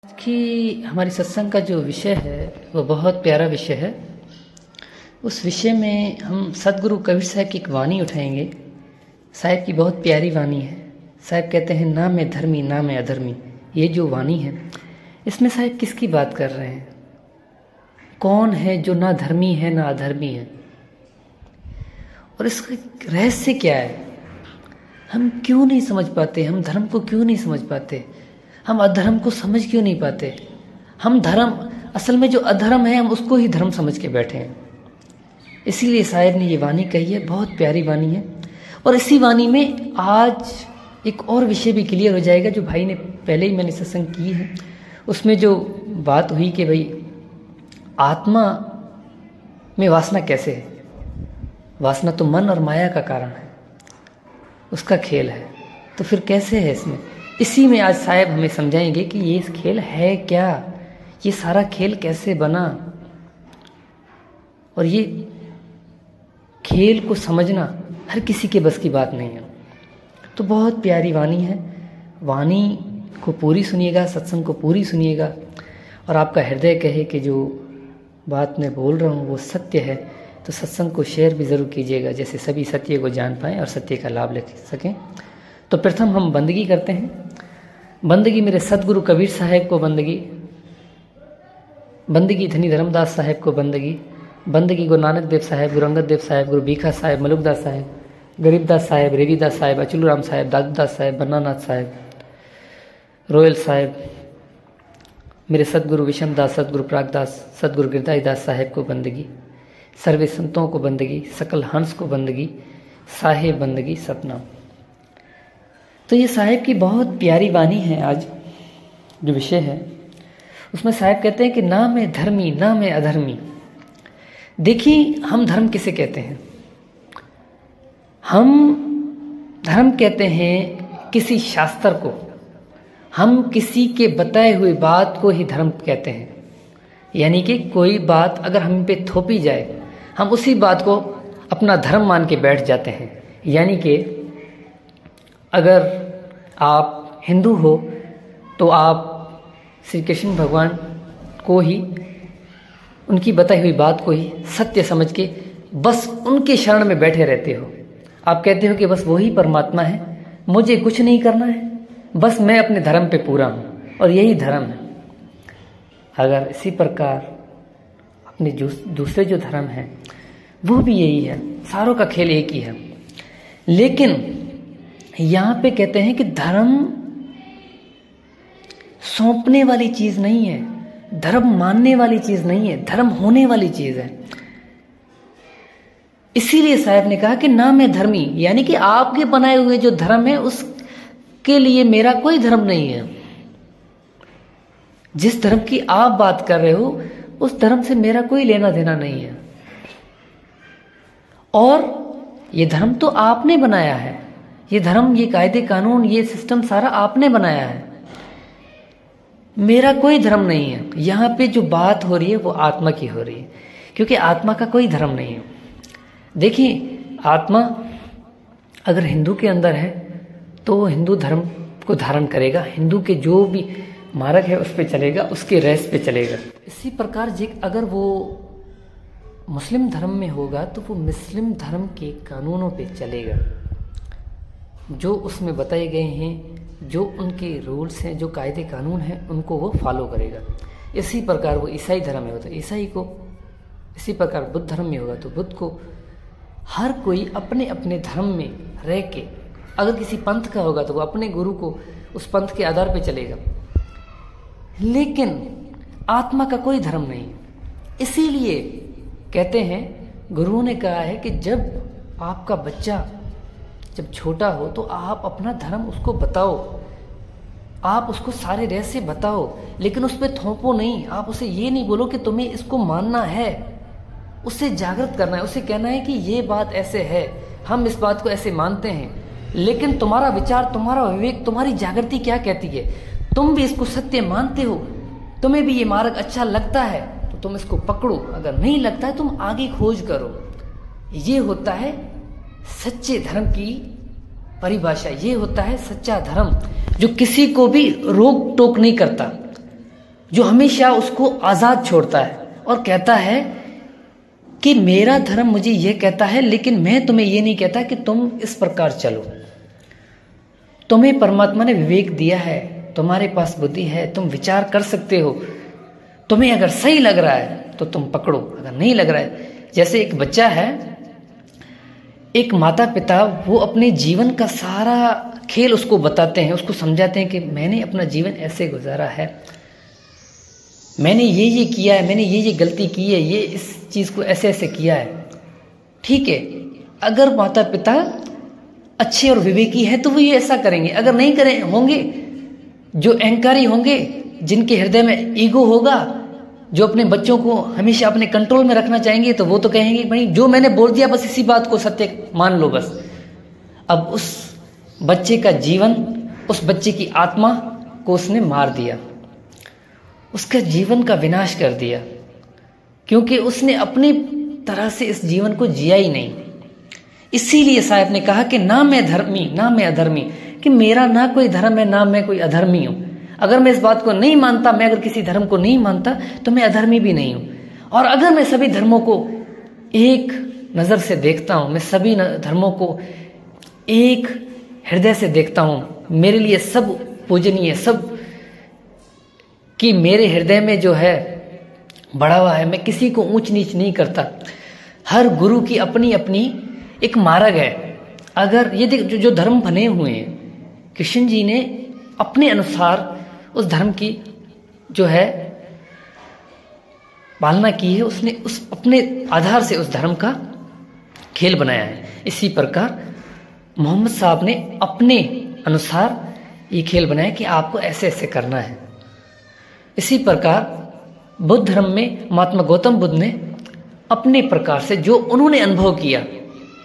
कि हमारी सत्संग का जो विषय है वो बहुत प्यारा विषय है। उस विषय में हम सदगुरु कबीर साहब की एक वाणी उठाएंगे। साहब की बहुत प्यारी वाणी है। साहब कहते हैं, ना मैं धर्मी ना मैं अधर्मी। ये जो वाणी है, इसमें साहब किसकी बात कर रहे हैं? कौन है जो ना धर्मी है ना अधर्मी है? और इसका रहस्य क्या है? हम क्यों नहीं समझ पाते? हम धर्म को क्यों नहीं समझ पाते? हम अधर्म को समझ क्यों नहीं पाते? हम धर्म, असल में जो अधर्म है हम उसको ही धर्म समझ के बैठे हैं। इसीलिए साहब ने ये वाणी कही है, बहुत प्यारी वाणी है। और इसी वाणी में आज एक और विषय भी क्लियर हो जाएगा जो भाई ने पहले ही मैंने सत्संग की है। उसमें जो बात हुई कि भाई आत्मा में वासना कैसे है? वासना तो मन और माया का कारण है, उसका खेल है। तो फिर कैसे है इसमें? इसी में आज साहब हमें समझाएंगे कि ये खेल है क्या, ये सारा खेल कैसे बना। और ये खेल को समझना हर किसी के बस की बात नहीं है। तो बहुत प्यारी वाणी है। वाणी को पूरी सुनिएगा, सत्संग को पूरी सुनिएगा। और आपका हृदय कहे कि जो बात मैं बोल रहा हूँ वो सत्य है, तो सत्संग को शेयर भी ज़रूर कीजिएगा, जैसे सभी सत्य को जान पाएँ और सत्य का लाभ ले सकें। तो प्रथम हम बंदगी करते हैं। बंदगी मेरे सदगुरु कबीर साहब को बंदगी, बंदगी धनी धर्मदास साहब को बंदगी, बंदगी गुरु नानक देव साहब, गुरु अंगद देव साहब, गुरु भीखा साहब, मलुकदास साहब, गरीबदास साहब, रेवीदास साहब, अचुलराम साहब, दादूदास साहब, बन्नानाथ साहब, रोयल साहब, मेरे सदगुरु विषमदास, सदगुरु प्रागदास, सदगुरु गिरधारीदास साहब को बंदगी, सर्वे संतों को बंदगी, सकल हंस को बंदगी, साहेब बंदगी सतनाम। तो ये साहेब की बहुत प्यारी वाणी है। आज जो विषय है उसमें साहेब कहते हैं कि ना मैं धर्मी ना मैं अधर्मी। देखिए, हम धर्म किसे कहते हैं? हम धर्म कहते हैं किसी शास्त्र को, हम किसी के बताए हुए बात को ही धर्म कहते हैं। यानी कि कोई बात अगर हम पे थोपी जाए, हम उसी बात को अपना धर्म मान के बैठ जाते हैं। यानी कि अगर आप हिंदू हो तो आप श्री कृष्ण भगवान को ही, उनकी बताई हुई बात को ही सत्य समझ के बस उनके शरण में बैठे रहते हो। आप कहते हो कि बस वही परमात्मा है, मुझे कुछ नहीं करना है, बस मैं अपने धर्म पे पूरा हूँ और यही धर्म है। अगर इसी प्रकार अपने दूसरे जो धर्म हैं वो भी यही है, सारों का खेल एक ही है। लेकिन यहाँ पे कहते हैं कि धर्म सौंपने वाली चीज नहीं है, धर्म मानने वाली चीज नहीं है, धर्म होने वाली चीज है। इसीलिए साहब ने कहा कि ना मैं धर्मी, यानी कि आपके बनाए हुए जो धर्म है उसके लिए मेरा कोई धर्म नहीं है। जिस धर्म की आप बात कर रहे हो उस धर्म से मेरा कोई लेना देना नहीं है। और ये धर्म तो आपने बनाया है, ये धर्म, ये कायदे कानून, ये सिस्टम सारा आपने बनाया है, मेरा कोई धर्म नहीं है। यहाँ पे जो बात हो रही है वो आत्मा की हो रही है, क्योंकि आत्मा का कोई धर्म नहीं है। देखिए, आत्मा अगर हिंदू के अंदर है तो वो हिंदू धर्म को धारण करेगा, हिंदू के जो भी मार्ग है उस पर चलेगा, उसके रेस पे चलेगा। इसी प्रकार अगर वो मुस्लिम धर्म में होगा तो वो मुस्लिम धर्म के कानूनों पे चलेगा, जो उसमें बताए गए हैं, जो उनके रूल्स हैं, जो कायदे कानून हैं, उनको वो फॉलो करेगा। इसी प्रकार वो ईसाई धर्म में होता है, ईसाई को, इसी प्रकार बुद्ध धर्म में होगा तो बुद्ध को। हर कोई अपने अपने धर्म में रह के, अगर किसी पंथ का होगा तो वो अपने गुरु को उस पंथ के आधार पे चलेगा। लेकिन आत्मा का कोई धर्म नहीं। इसीलिए कहते हैं, गुरुओं ने कहा है कि जब आपका बच्चा जब छोटा हो तो आप अपना धर्म उसको बताओ, आप उसको सारे रहस्य बताओ, लेकिन उस पर थोपो नहीं। आप उसे ये नहीं बोलो कि तुम्हें इसको मानना है, उससे जागृत करना है, उसे कहना है कि ये बात ऐसे है, हम इस बात को ऐसे मानते हैं, लेकिन तुम्हारा विचार, तुम्हारा विवेक, तुम्हारी जागृति क्या कहती है? तुम भी इसको सत्य मानते हो, तुम्हें भी ये मार्ग अच्छा लगता है तो तुम इसको पकड़ो, अगर नहीं लगता है तुम आगे खोज करो। ये होता है सच्चे धर्म की परिभाषा, ये होता है सच्चा धर्म, जो किसी को भी रोक टोक नहीं करता, जो हमेशा उसको आजाद छोड़ता है और कहता है कि मेरा धर्म मुझे यह कहता है, लेकिन मैं तुम्हें यह नहीं कहता कि तुम इस प्रकार चलो। तुम्हें परमात्मा ने विवेक दिया है, तुम्हारे पास बुद्धि है, तुम विचार कर सकते हो। तुम्हें अगर सही लग रहा है तो तुम पकड़ो, अगर नहीं लग रहा है, जैसे एक बच्चा है, एक माता पिता वो अपने जीवन का सारा खेल उसको बताते हैं, उसको समझाते हैं कि मैंने अपना जीवन ऐसे गुजारा है, मैंने ये किया है, मैंने ये गलती की है, ये इस चीज़ को ऐसे ऐसे किया है। ठीक है, अगर माता पिता अच्छे और विवेकी है तो वो ये ऐसा करेंगे। अगर नहीं करें होंगे, जो अहंकारी होंगे, जिनके हृदय में ईगो होगा, जो अपने बच्चों को हमेशा अपने कंट्रोल में रखना चाहेंगे, तो वो तो कहेंगे भाई जो मैंने बोल दिया बस इसी बात को सत्य मान लो बस। अब उस बच्चे का जीवन, उस बच्चे की आत्मा को उसने मार दिया, उसका जीवन का विनाश कर दिया, क्योंकि उसने अपनी तरह से इस जीवन को जिया ही नहीं। इसीलिए साहब ने कहा कि ना मैं धर्मी ना मैं अधर्मी, कि मेरा ना कोई धर्म है ना मैं कोई अधर्मी हूं। अगर मैं इस बात को नहीं मानता, मैं अगर किसी धर्म को नहीं मानता, तो मैं अधर्मी भी नहीं हूं। और अगर मैं सभी धर्मों को एक नजर से देखता हूं, मैं सभी धर्मों को एक हृदय से देखता हूं, मेरे लिए सब पूजनीय, सब कि मेरे हृदय में जो है बढ़ा हुआ है, मैं किसी को ऊंच नीच नहीं करता। हर गुरु की अपनी अपनी एक मार्ग है। अगर ये देख जो धर्म बने हुए हैं, कृष्ण जी ने अपने अनुसार उस धर्म की जो है पालना की है, उसने उस अपने आधार से उस धर्म का खेल बनाया है। इसी प्रकार मोहम्मद साहब ने अपने अनुसार ये खेल बनाया कि आपको ऐसे ऐसे करना है। इसी प्रकार बुद्ध धर्म में महात्मा गौतम बुद्ध ने अपने प्रकार से जो उन्होंने अनुभव किया,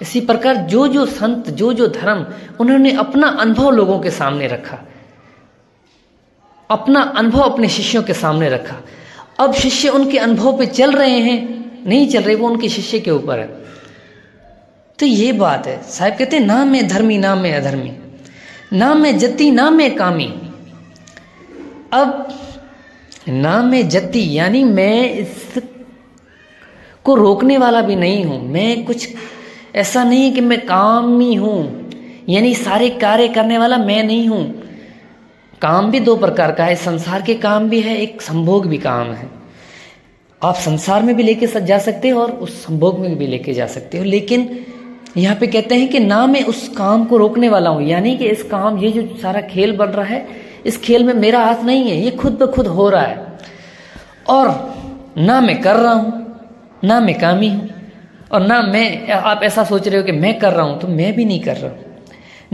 इसी प्रकार जो जो संत, जो जो धर्म, उन्होंने अपना अनुभव लोगों के सामने रखा, अपना अनुभव अपने शिष्यों के सामने रखा। अब शिष्य उनके अनुभव पे चल रहे हैं, नहीं चल रहे, वो उनके शिष्य के ऊपर है। तो ये बात है। साहब कहते हैं ना मैं धर्मी ना मैं अधर्मी, ना मैं जति ना मैं कामी। अब ना मैं जति यानी मैं इसको रोकने वाला भी नहीं हूं, मैं कुछ ऐसा नहीं है कि मैं कामी हूं, यानी सारे कार्य करने वाला मैं नहीं हूं। काम भी दो प्रकार का है, संसार के काम भी है, एक संभोग भी काम है। आप संसार में भी लेके जा सकते हो और उस संभोग में भी लेके जा सकते हो। लेकिन यहाँ पे कहते हैं कि ना मैं उस काम को रोकने वाला हूं, यानी कि इस काम, ये जो सारा खेल बन रहा है, इस खेल में मेरा हाथ नहीं है, ये खुद ब खुद हो रहा है। और ना मैं कर रहा हूं, ना मैं कामी हूं, और ना मैं, आप ऐसा सोच रहे हो कि मैं कर रहा हूं, तो मैं भी नहीं कर रहा हूं।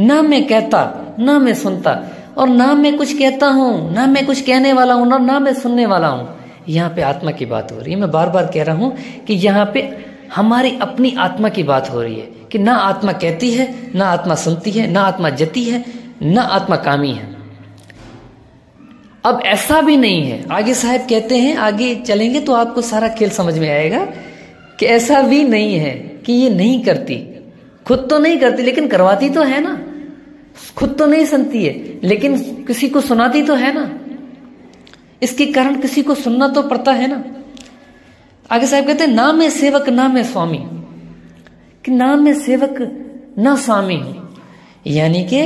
ना मैं कहता, ना मैं सुनता, और ना मैं कुछ कहता हूं, ना मैं कुछ कहने वाला हूं, ना मैं सुनने वाला हूं। यहाँ पे आत्मा की बात हो रही है। मैं बार बार कह रहा हूं कि यहाँ पे हमारी अपनी आत्मा की बात हो रही है कि ना आत्मा कहती है, ना आत्मा सुनती है, ना आत्मा जती है, ना आत्मा कामी है। अब ऐसा भी नहीं है, आगे साहब कहते हैं, आगे चलेंगे तो आपको सारा खेल समझ में आएगा कि ऐसा भी नहीं है कि ये नहीं करती, खुद तो नहीं करती लेकिन करवाती तो है ना, खुद तो नहीं सुनती है लेकिन किसी को सुनाती तो है ना, इसके कारण किसी को सुनना तो पड़ता है ना। आगे साहब कहते हैं ना मैं सेवक ना मैं स्वामी, कि ना मैं सेवक ना स्वामी हूं, यानी कि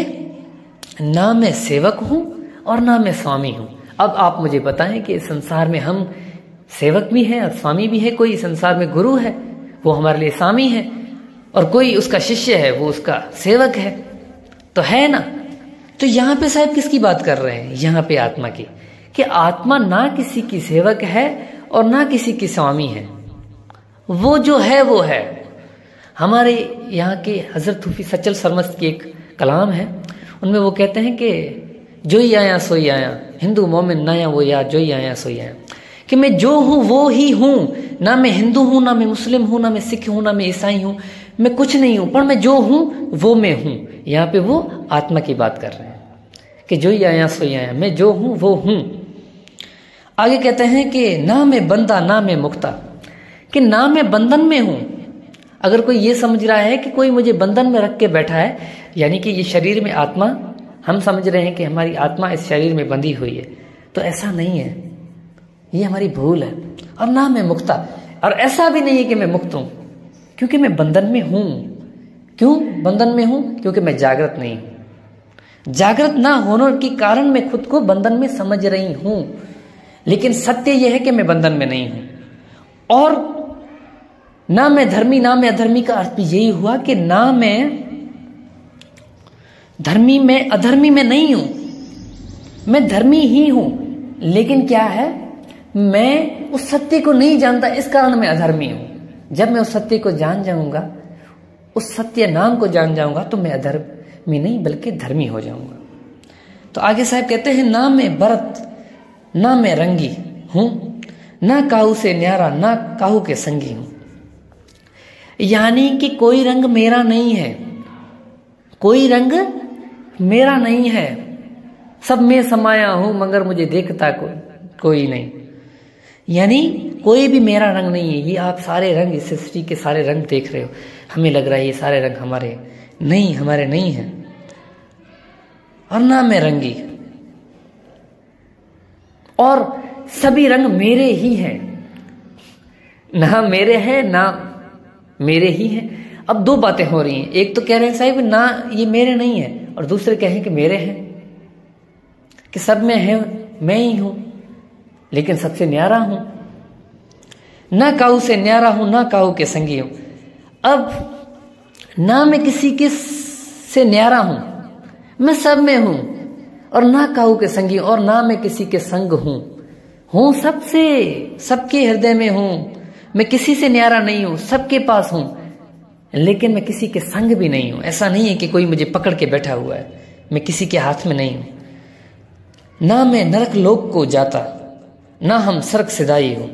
ना मैं सेवक हूं और ना मैं स्वामी हूं। अब आप मुझे बताएं कि इस संसार में हम सेवक भी हैं और स्वामी भी है। कोई संसार में गुरु है, वो हमारे लिए स्वामी है, और कोई उसका शिष्य है, वो उसका सेवक है, तो है ना। तो यहां पे साहब किसकी बात कर रहे हैं? यहां पे आत्मा की, कि आत्मा ना किसी की सेवक है और ना किसी की स्वामी है, वो जो है वो है। हमारे यहाँ के हजरत सूफी सचल सरमस्त की एक कलाम है, उनमें वो कहते हैं कि जो ही आया सो ही आया, हिंदू मोमिन नया वो यार, जो ही आया सो ही आया, कि मैं जो हूं वो ही हूं, ना मैं हिंदू हूं, ना मैं मुस्लिम हूं, ना मैं सिख हूं, ना मैं ईसाई हूं, मैं कुछ नहीं हूं, पर मैं जो हूं वो मैं हूं। यहाँ पे वो आत्मा की बात कर रहे हैं कि जो ही आया सो ही आया, मैं जो हूं वो हूं। आगे कहते हैं कि ना मैं बंदा ना मैं मुक्ता, कि ना मैं बंधन में हूं। अगर कोई ये समझ रहा है कि कोई मुझे बंधन में रख के बैठा है, यानी कि ये शरीर में आत्मा, हम समझ रहे हैं कि हमारी आत्मा इस शरीर में बंधी हुई है, तो ऐसा नहीं है। ये हमारी भूल है। और ना मैं मुक्ता, और ऐसा भी नहीं है कि मैं मुक्त हूं, क्योंकि मैं बंधन में हूं। क्यों बंधन में हूं? क्योंकि मैं जागृत नहीं हूं। जागृत ना होने के कारण मैं खुद को बंधन में समझ रही हूं, लेकिन सत्य यह है कि मैं बंधन में नहीं हूं। और ना मैं धर्मी ना मैं अधर्मी का अर्थ भी यही हुआ कि ना मैं धर्मी में अधर्मी में नहीं हूं, मैं धर्मी ही हूं, लेकिन क्या है, मैं उस सत्य को नहीं जानता, इस कारण मैं अधर्मी हूं। जब मैं उस सत्य को जान जाऊंगा, उस सत्य नाम को जान जाऊंगा, तो मैं अधर्मी नहीं बल्कि धर्मी हो जाऊंगा। तो आगे साहब कहते हैं, ना मैं भरत ना मैं रंगी हूं, ना काहू से न्यारा ना काहू के संगी हूं। यानी कि कोई रंग मेरा नहीं है, कोई रंग मेरा नहीं है, सब में समाया हूं मगर मुझे देखता कोई नहीं। यानी कोई भी मेरा रंग नहीं है। ये आप सारे रंग, इस सृष्टि के सारे रंग देख रहे हो, हमें लग रहा है ये सारे रंग हमारे नहीं हैं। और ना मैं रंगी, और सभी रंग मेरे ही हैं, ना मेरे हैं ना मेरे ही हैं। अब दो बातें हो रही हैं, एक तो कह रहे हैं साहिब ना ये मेरे नहीं है, और दूसरे कहें कि मेरे हैं, कि सब में है, मैं ही हूं, लेकिन सबसे न्यारा हूं। ना काहू से न्यारा हूं ना काहू के संगी हूं। अब ना मैं किसी के से न्यारा हूं, मैं सब में हूं, और ना काहू के संगी, और ना मैं किसी के संग हूं सबसे, सबके हृदय में हूं। मैं किसी से न्यारा नहीं हूं, सबके पास हूं, लेकिन मैं किसी के संग भी नहीं हूं। ऐसा नहीं है कि कोई मुझे पकड़ के बैठा हुआ है, मैं किसी के हाथ में नहीं हूं। ना मैं नरक लोक को जाता ना हम स्वर्ग सिधाई हूं।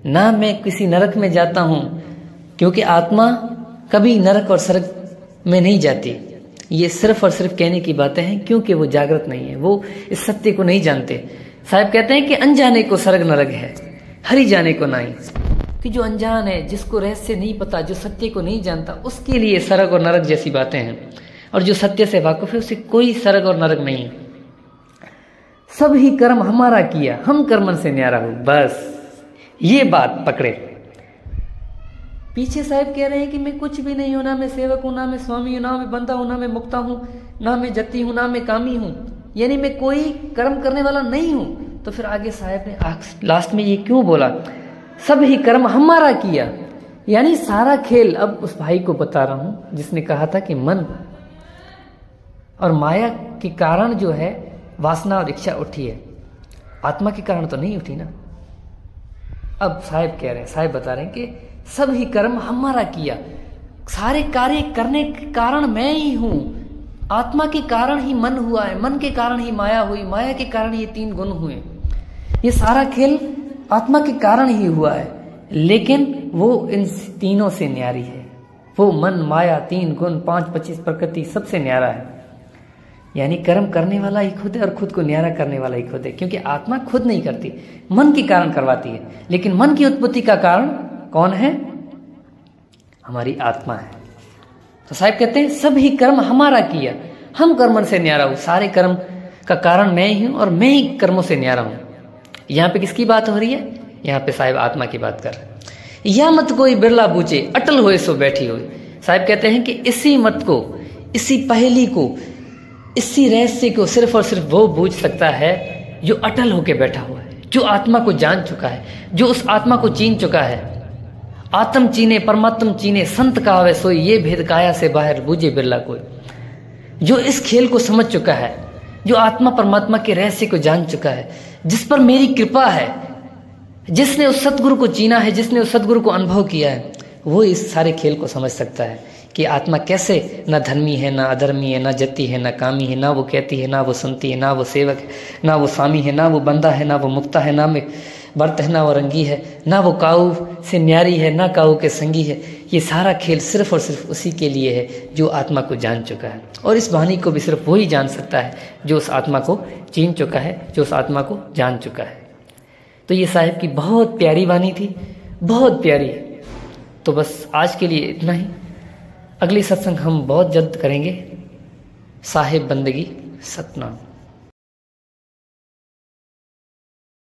ना मैं किसी नरक में जाता हूं, क्योंकि आत्मा कभी नरक और स्वर्ग में नहीं जाती। ये सिर्फ और सिर्फ कहने की बातें हैं, क्योंकि वो जागृत नहीं है, वो इस सत्य को नहीं जानते। साहब कहते हैं कि अनजाने को स्वर्ग नरक है, हरि जाने को नहीं। कि जो अनजान है, जिसको रहस्य नहीं पता, जो सत्य को नहीं जानता, उसके लिए स्वर्ग और नरक जैसी बातें हैं। और जो सत्य से वाकिफ है, उसे कोई स्वर्ग और नरक नहीं है। सब ही कर्म हमारा किया, हम कर्मन से न्यारा हो। बस ये बात पकड़े। पीछे साहब कह रहे हैं कि मैं कुछ भी नहीं हूं, ना मैं सेवक हूं, ना मैं स्वामी हूं, ना मैं बंदा हूं, ना मैं मुक्ता हूं, ना मैं जति हूं, ना मैं कामी हूं। यानी मैं कोई कर्म करने वाला नहीं हूं। तो फिर आगे साहब ने लास्ट में ये क्यों बोला, सब ही कर्म हमारा किया। यानी सारा खेल अब उस भाई को बता रहा हूं जिसने कहा था कि मन और माया के कारण जो है वासना और इच्छा उठी है, आत्मा के कारण तो नहीं उठी ना। अब साहब कह रहे हैं, साहब बता रहे हैं कि सब ही कर्म हमारा किया, सारे कार्य करने के कारण मैं ही हूं। आत्मा के कारण ही मन हुआ है, मन के कारण ही माया हुई, माया के कारण ये 3 गुण हुए। ये सारा खेल आत्मा के कारण ही हुआ है, लेकिन वो इन तीनों से न्यारी है। वो मन, माया, 3 गुण, 5, 25 प्रकृति सबसे न्यारा है। यानी कर्म करने वाला ही खुद है और खुद को न्यारा करने वाला ही खुद है, क्योंकि आत्मा खुद नहीं करती, मन के कारण करवाती है। लेकिन मन की उत्पत्ति का कारण कौन है? हमारी आत्मा है। तो साहब कहते हैं सब ही कर्म हमारा किया, हम कर्मन से न्यारा हूं। सारे कर्म का कारण मैं ही हूं और मैं ही कर्मों से न्यारा हूं। यहां पे किसकी बात हो रही है? यहां पे साहब आत्मा की बात कर रहे हैं। या मत कोई बिरला बूझे, अटल होए सो बैठी हुई। साहब कहते हैं कि इसी मत को, इसी पहेली को, इसी रहस्य को सिर्फ और सिर्फ वो बूझ सकता है जो अटल होके बैठा हुआ है, जो आत्मा को जान चुका है, जो उस आत्मा को चीन चुका है। आत्म चीने परमात्म चीने, संत कहावे सोई, ये भेद काया से बाहर बूझे बिरला कोई। जो इस खेल को समझ चुका है, जो आत्मा परमात्मा के रहस्य को जान चुका है, जिस पर मेरी कृपा है, जिसने उस सतगुरु को चीना है, जिसने उस सतगुरु को अनुभव किया है, वो इस सारे खेल को समझ सकता है कि आत्मा कैसे ना धर्मी है, ना अधर्मी है, ना जति है, ना कामी है, ना वो कहती है, ना वो सुनती है, ना वो सेवक है, ना वो स्वामी है, ना वो बंदा है, ना वो मुक्ता है, ना में व्रत है, ना वो रंगी है, ना वो काऊ से न्यारी है, ना काऊ के संगी है। ये सारा खेल सिर्फ और सिर्फ उसी के लिए है जो आत्मा को जान चुका है। और इस वाणी को भी सिर्फ वही जान सकता है जो उस आत्मा को चीन चुका है, जो उस आत्मा को जान चुका है। तो ये साहिब की बहुत प्यारी वाणी थी, बहुत प्यारी। तो बस आज के लिए इतना ही। अगली सत्संग हम बहुत जल्द करेंगे। साहिब बंदगी सतनाम।